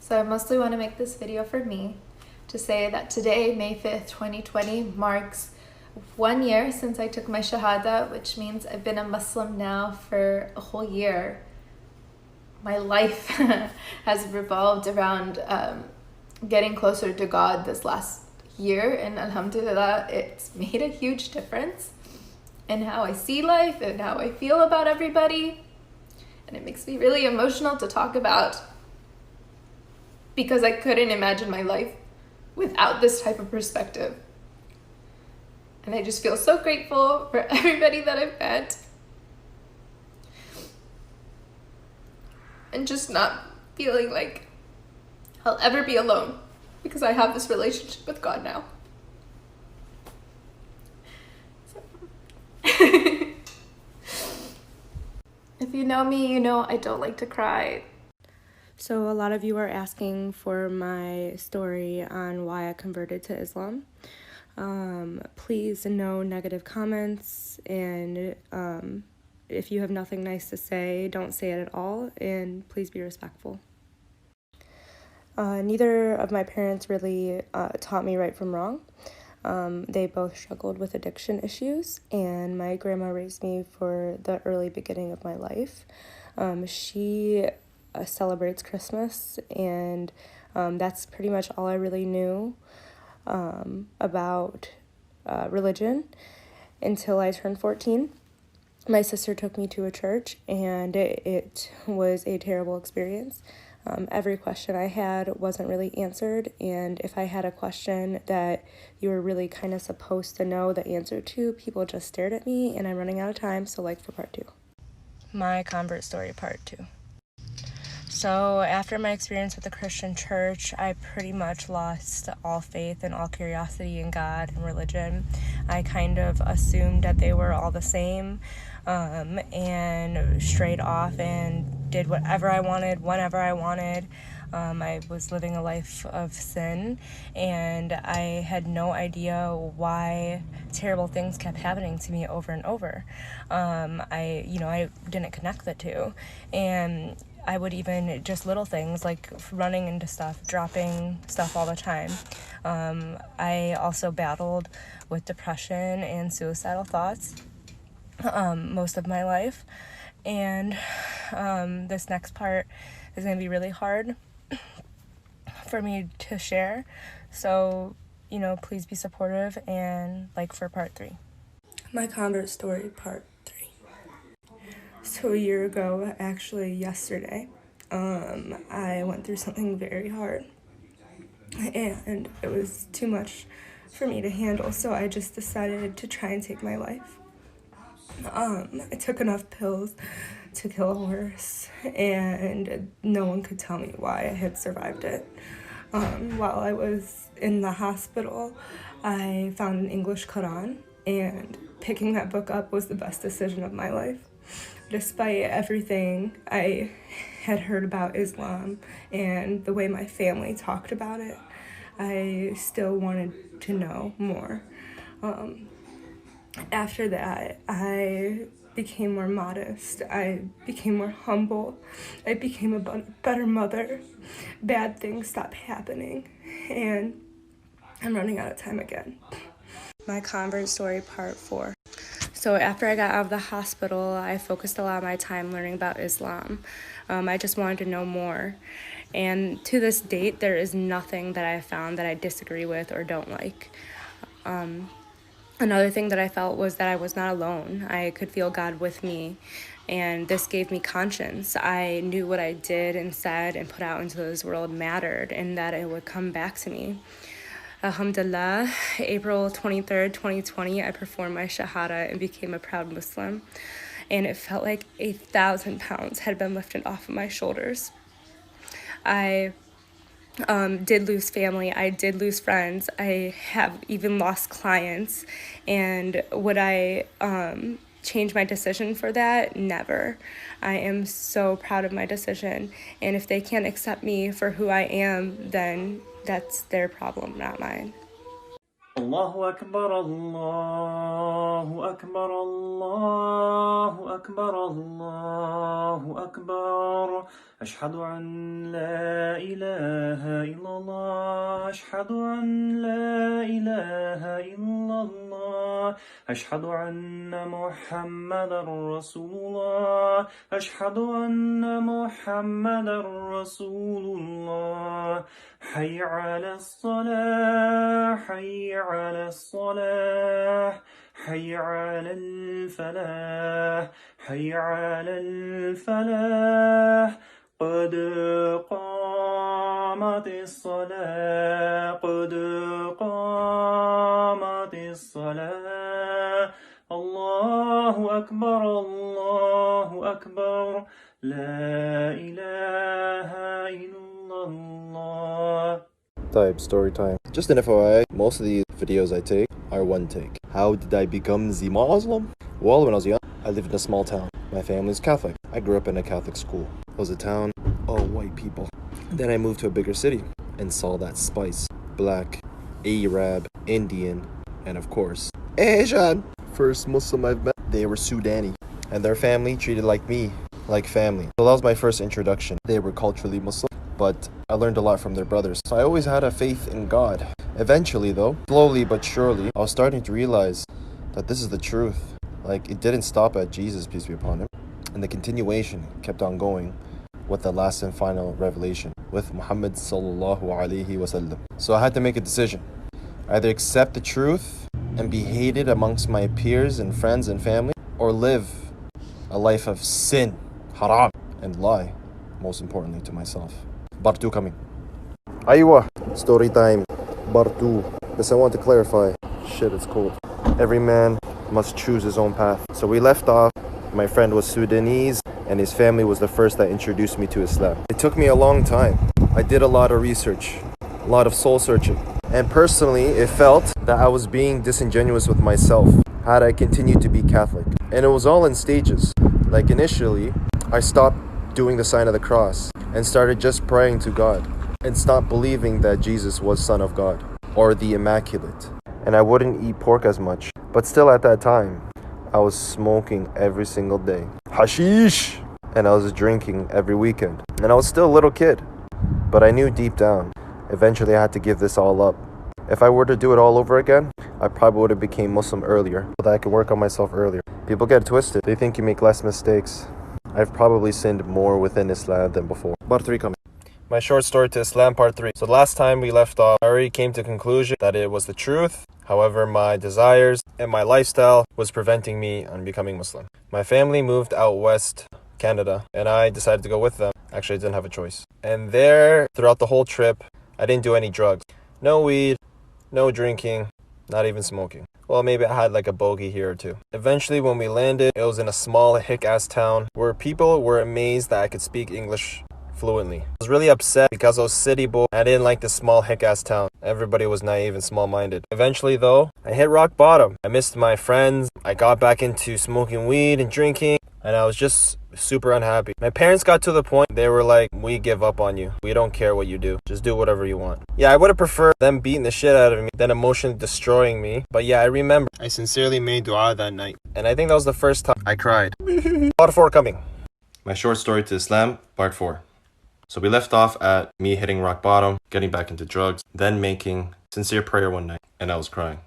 So I mostly want to make this video for me to say that today, May 5th, 2020, marks 1 year since I took my Shahada, which means I've been a Muslim now for a whole year. My life has revolved around getting closer to God this last year, and alhamdulillah, it's made a huge difference in how I see life and how I feel about everybody. And it makes me really emotional to talk about, because I couldn't imagine my life without this type of perspective. And I just feel so grateful for everybody that I've met. And just not feeling like I'll ever be alone, because I have this relationship with God now. So. If you know me, you know I don't like to cry. So a lot of you are asking for my story on why I converted to Islam. Please, no negative comments, and if you have nothing nice to say, don't say it at all, and please be respectful. Neither of my parents really taught me right from wrong. They both struggled with addiction issues, and my grandma raised me for the early beginning of my life. She celebrates Christmas, and that's pretty much all I really knew about religion until I turned 14. My sister took me to a church, and it was a terrible experience. Every question I had wasn't really answered, and if I had a question that you were really kind of supposed to know the answer to, people just stared at me, and I'm running out of time, so like for part 2. My convert story, part 2. So after my experience with the Christian church, I pretty much lost all faith and all curiosity in God and religion. I kind of assumed that they were all the same, and strayed off and did whatever I wanted, whenever I wanted. I was living a life of sin, and I had no idea why terrible things kept happening to me over and over. I didn't connect the two, and I would even just little things like running into stuff, dropping stuff all the time. I also battled with depression and suicidal thoughts most of my life. And this next part is going to be really hard for me to share. So, please be supportive and like for part 3. My convert story, part 3. So a year ago, actually yesterday, I went through something very hard, and it was too much for me to handle, so I just decided to try and take my life. I took enough pills to kill a horse, and no one could tell me why I had survived it. While I was in the hospital, I found an English Quran, and picking that book up was the best decision of my life. Despite everything I had heard about Islam and the way my family talked about it, I still wanted to know more. After that, I became more modest. I became more humble. I became a better mother. Bad things stopped happening, and I'm running out of time again. My convert story, part 4. So after I got out of the hospital, I focused a lot of my time learning about Islam. I just wanted to know more. And to this date, there is nothing that I found that I disagree with or don't like. Another thing that I felt was that I was not alone. I could feel God with me, and this gave me conscience. I knew what I did and said and put out into this world mattered, and that it would come back to me. Alhamdulillah, April 23rd, 2020, I performed my Shahada and became a proud Muslim, and it felt like 1,000 pounds had been lifted off of my shoulders. I did lose family, I did lose friends, I have even lost clients, and would I change my decision for that? Never. I am so proud of my decision, and if they can't accept me for who I am, then that's their problem, not mine. Allahu Akbar, Allahu Akbar, Allahu Akbar, Allahu Akbar. Ashhadu an la إله إلا الله أشهد أن لا إله إلا الله أشهد أن محمدا رسول الله أشهد أن محمدا رسول الله حي على الصلاة حي على الصلاة حي على الفلاح حي على الفلاح قد قامت الصلاة قد قامت الصلاة الله أكبر الله أكبر لا إله إلا الله. Type story time. Just an FYI, most of the videos I take are one take. How did I become the Muslim? Well, when I was young, I lived in a small town. My family's Catholic. I grew up in a Catholic school. It was a town, all white people. Then I moved to a bigger city and saw that spice. Black, Arab, Indian, and of course, Asian. First Muslim I've met, they were Sudani. And their family treated like me, like family. So that was my first introduction. They were culturally Muslim, but I learned a lot from their brothers. So I always had a faith in God. Eventually though, slowly but surely, I was starting to realize that this is the truth. Like, it didn't stop at Jesus, peace be upon him. And the continuation kept on going with the last and final revelation, with Muhammad sallallahu alaihi wasallam. So I had to make a decision. Either accept the truth and be hated amongst my peers and friends and family, or live a life of sin, haram, and lie, most importantly to myself. Part 2 coming. Aywa, story time, part 2. Yes, I want to clarify. Shit, it's cold. Every man must choose his own path. So we left off. My friend was Sudanese, and his family was the first that introduced me to Islam. It took me a long time. I did a lot of research, a lot of soul searching. And personally, it felt that I was being disingenuous with myself had I continued to be Catholic. And it was all in stages. Like initially, I stopped doing the sign of the cross and started just praying to God and stopped believing that Jesus was Son of God or the Immaculate. And I wouldn't eat pork as much. But still at that time, I was smoking every single day. Hashish! And I was drinking every weekend. And I was still a little kid. But I knew deep down, eventually I had to give this all up. If I were to do it all over again, I probably would have became Muslim earlier, so that I could work on myself earlier. People get twisted. They think you make less mistakes. I've probably sinned more within Islam than before. Part 3 coming. My short story to Islam, part 3. So the last time we left off, I already came to the conclusion that it was the truth. However, my desires and my lifestyle was preventing me on becoming Muslim. My family moved out west, Canada, and I decided to go with them. Actually, I didn't have a choice. And there, throughout the whole trip, I didn't do any drugs. No weed, no drinking, not even smoking. Well, maybe I had like a bogey here or two. Eventually, when we landed, it was in a small hick-ass town where people were amazed that I could speak English fluently. I was really upset because I was city boy. I didn't like this small hick-ass town. Everybody was naive and small-minded. Eventually, though, I hit rock bottom. I missed my friends. I got back into smoking weed and drinking, and I was just super unhappy. My parents got to the point, they were like, we give up on you. We don't care what you do. Just do whatever you want. Yeah, I would have preferred them beating the shit out of me than emotionally destroying me. But yeah, I remember I sincerely made dua that night. And I think that was the first time I cried. Part 4 coming. My short story to Islam, part 4. So we left off at me hitting rock bottom, getting back into drugs, then making sincere prayer one night, and I was crying.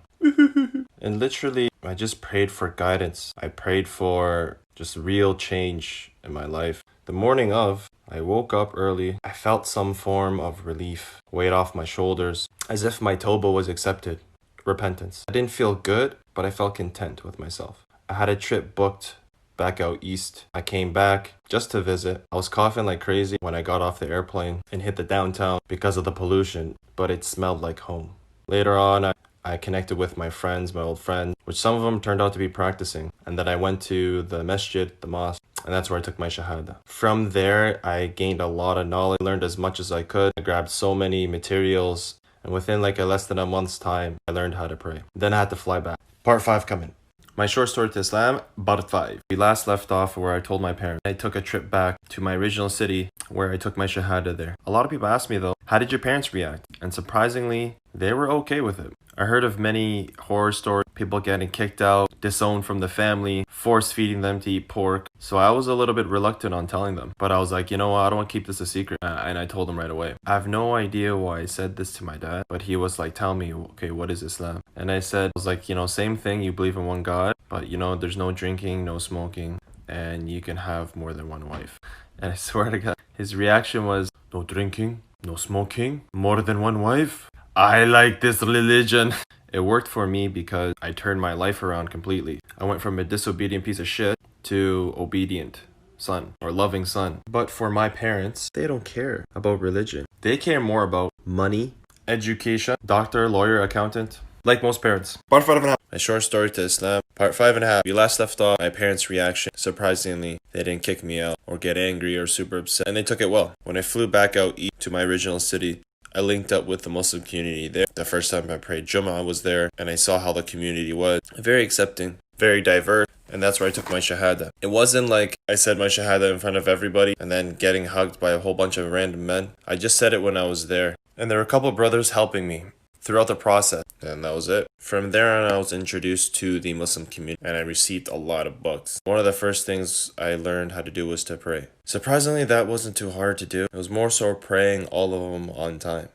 And literally, I just prayed for guidance. I prayed for just real change in my life. The morning of, I woke up early. I felt some form of relief, weight off my shoulders, as if my tawbah was accepted, repentance. I didn't feel good, but I felt content with myself. I had a trip booked back out east. I came back just to visit. I was coughing like crazy when I got off the airplane and hit the downtown because of the pollution, but it smelled like home. Later on, I connected with my friends, my old friends, which some of them turned out to be practicing. And then I went to the masjid, the mosque, and that's where I took my shahada. From there, I gained a lot of knowledge, learned as much as I could. I grabbed so many materials, and within like less than a month's time, I learned how to pray. Then I had to fly back. Part 5 coming. My short story to Islam, part 5. We last left off where I told my parents I took a trip back to my original city where I took my shahada there. A lot of people ask me though, how did your parents react? And surprisingly, they were okay with it. I heard of many horror stories, people getting kicked out, disowned from the family, force feeding them to eat pork. So I was a little bit reluctant on telling them. But I was like, you know what, I don't want to keep this a secret. And I told them right away. I have no idea why I said this to my dad, but he was like, tell me, okay, what is Islam? And I was like, same thing, you believe in one God, but there's no drinking, no smoking, and you can have more than one wife. And I swear to God, his reaction was, no drinking, no smoking, more than one wife? I like this religion. It worked for me because I turned my life around completely. I went from a disobedient piece of shit to obedient son or loving son. But for my parents, they don't care about religion. They care more about money, education, doctor, lawyer, accountant, like most parents. Part 5.5. My short story to Islam. Part 5.5. We last left off my parents' reaction. Surprisingly, they didn't kick me out or get angry or super upset, and they took it well. When I flew back out east to my original city, I linked up with the Muslim community there. The first time I prayed Jummah, I was there, and I saw how the community was. Very accepting, very diverse, and that's where I took my Shahada. It wasn't like I said my Shahada in front of everybody and then getting hugged by a whole bunch of random men. I just said it when I was there. And there were a couple brothers helping me throughout the process, and that was it. From there on, I was introduced to the Muslim community, and I received a lot of books. One of the first things I learned how to do was to pray. Surprisingly, that wasn't too hard to do. It was more so praying all of them on time.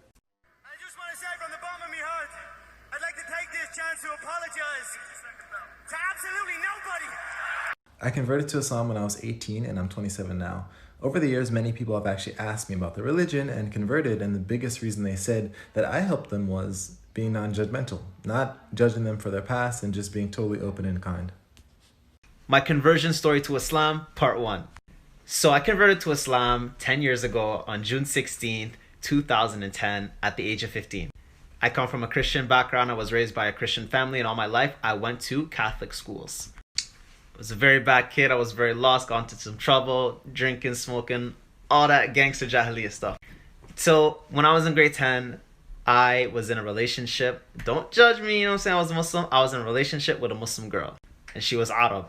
I just want to say from the bottom of my heart, I'd like to take this chance to apologize to absolutely nobody. I converted to Islam when I was 18 and I'm 27 now. Over the years, many people have actually asked me about the religion and converted, and the biggest reason they said that I helped them was being non-judgmental, not judging them for their past and just being totally open and kind. My conversion story to Islam, part 1. So I converted to Islam 10 years ago on June 16th, 2010 at the age of 15. I come from a Christian background. I was raised by a Christian family, and all my life I went to Catholic schools. I was a very bad kid. I was very lost, got into some trouble, drinking, smoking, all that gangster jahiliyyah stuff. So when I was in grade 10, I was in a relationship. Don't judge me, you know what I'm saying? I was a Muslim. I was in a relationship with a Muslim girl, and she was Arab.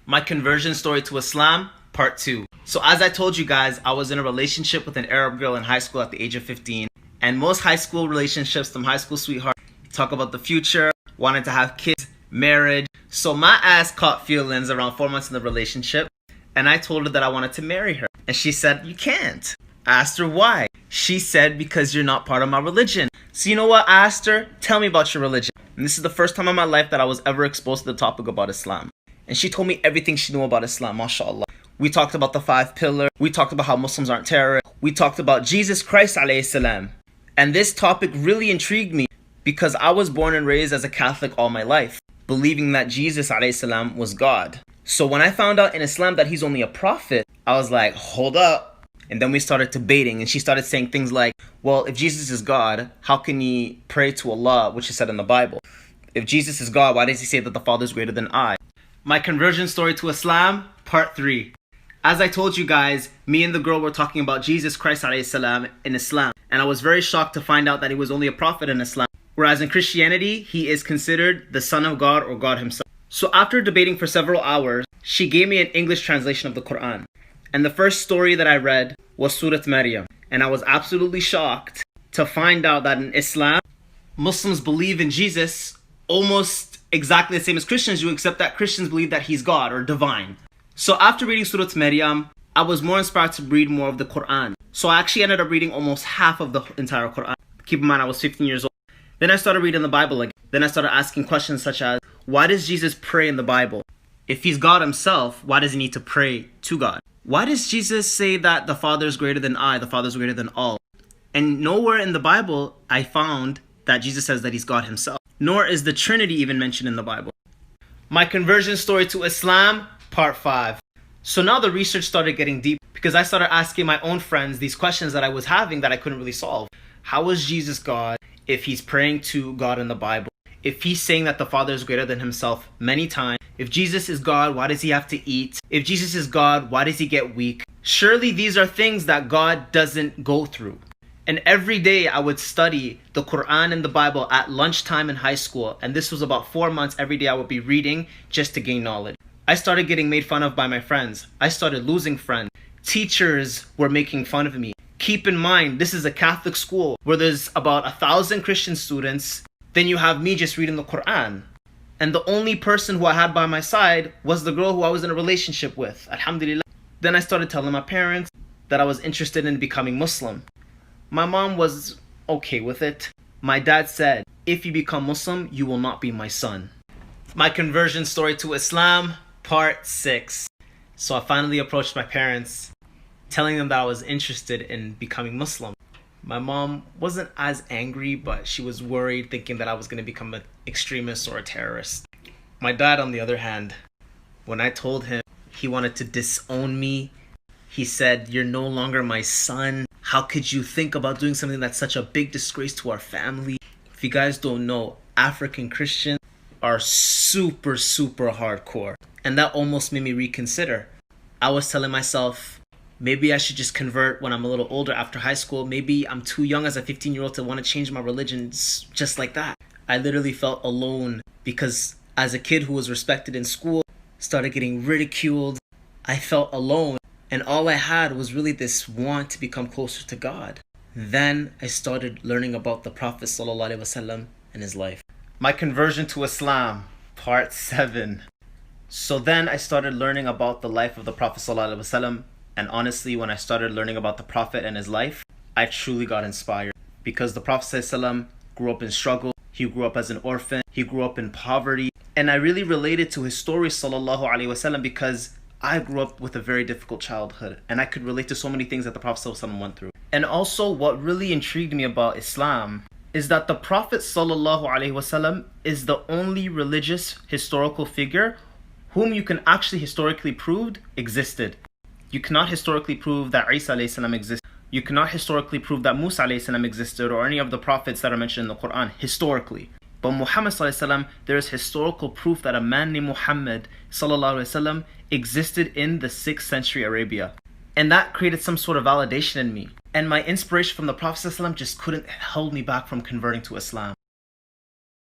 My conversion story to Islam, part 2. So as I told you guys, I was in a relationship with an Arab girl in high school at the age of 15. And most high school relationships, some high school sweethearts, talk about the future, wanted to have kids, marriage. So my ass caught feelings around 4 months in the relationship, and I told her that I wanted to marry her. And she said, you can't. I asked her why. She said, because you're not part of my religion. So you know what? I asked her, tell me about your religion. And this is the first time in my life that I was ever exposed to the topic about Islam. And she told me everything she knew about Islam, mashallah. We talked about the 5 pillars. We talked about how Muslims aren't terrorists. We talked about Jesus Christ alayhi salam. And this topic really intrigued me because I was born and raised as a Catholic all my life, believing that Jesus alayhi salam was God. So when I found out in Islam that he's only a prophet, I was like, hold up. And then we started debating, and she started saying things like, well, if Jesus is God, how can he pray to Allah, which is said in the Bible? If Jesus is God, why does he say that the Father is greater than I? My conversion story to Islam, part 3. As I told you guys, me and the girl were talking about Jesus Christ alayhi salam in Islam, and I was very shocked to find out that he was only a prophet in Islam, whereas in Christianity, he is considered the Son of God or God himself. So after debating for several hours, she gave me an English translation of the Quran. And the first story that I read was Surah Maryam. And I was absolutely shocked to find out that in Islam, Muslims believe in Jesus almost exactly the same as Christians do, except that Christians believe that he's God or divine. So after reading Surah Maryam, I was more inspired to read more of the Quran. So I actually ended up reading almost half of the entire Quran. Keep in mind, I was 15 years old. Then I started reading the Bible again. Then I started asking questions such as, why does Jesus pray in the Bible? If he's God himself, why does he need to pray to God? Why does Jesus say that the Father is greater than I, the Father is greater than all? And nowhere in the Bible I found that Jesus says that he's God himself. Nor is the Trinity even mentioned in the Bible. My conversion story to Islam, part 5. So now the research started getting deep because I started asking my own friends these questions that I was having that I couldn't really solve. How is Jesus God if he's praying to God in the Bible? If he's saying that the Father is greater than himself many times? If Jesus is God, why does he have to eat? If Jesus is God, why does he get weak? Surely these are things that God doesn't go through. And every day I would study the Quran and the Bible at lunchtime in high school. And this was about 4 months. Every day I would be reading just to gain knowledge. I started getting made fun of by my friends. I started losing friends. Teachers were making fun of me. Keep in mind, this is a Catholic school where there's about 1,000 Christian students. Then you have me just reading the Quran. And the only person who I had by my side was the girl who I was in a relationship with. Alhamdulillah. Then I started telling my parents that I was interested in becoming Muslim. My mom was okay with it. My dad said, if you become Muslim, you will not be my son. My conversion story to Islam, part 6. So I finally approached my parents, telling them that I was interested in becoming Muslim. My mom wasn't as angry, but she was worried, thinking that I was going to become an extremist or a terrorist. My dad, on the other hand, when I told him he wanted to disown me, he said, you're no longer my son. How could you think about doing something that's such a big disgrace to our family? If you guys don't know, African Christians are super hardcore. And that almost made me reconsider. I was telling myself, maybe I should just convert when I'm a little older after high school. Maybe I'm too young as a 15-year-old to want to change my religion just like that. I literally felt alone because as a kid who was respected in school, started getting ridiculed. I felt alone. And all I had was really this want to become closer to God. Then I started learning about the Prophet ﷺ and his life. My conversion to Islam, part 7. So then I started learning about the life of the Prophet ﷺ. And honestly, when I started learning about the Prophet and his life, I truly got inspired. Because the Prophet ﷺ grew up in struggle. He grew up as an orphan. He grew up in poverty. And I really related to his story, sallallahu alaihi wasallam, because I grew up with a very difficult childhood. And I could relate to so many things that the Prophet ﷺ went through. And also, what really intrigued me about Islam is that the Prophet sallallahu alaihi wasallam is the only religious historical figure whom you can actually historically prove existed. You cannot historically prove that Isa alayhi salam existed. You cannot historically prove that Musa alayhi salam existed or any of the prophets that are mentioned in the Quran historically. But Muhammad sallallahu alayhi wasallam, there is historical proof that a man named Muhammad sallallahu alayhi wasallam existed in the 6th century Arabia. And that created some sort of validation in me. And my inspiration from the Prophet sallallahu alayhi wasallam just couldn't hold me back from converting to Islam.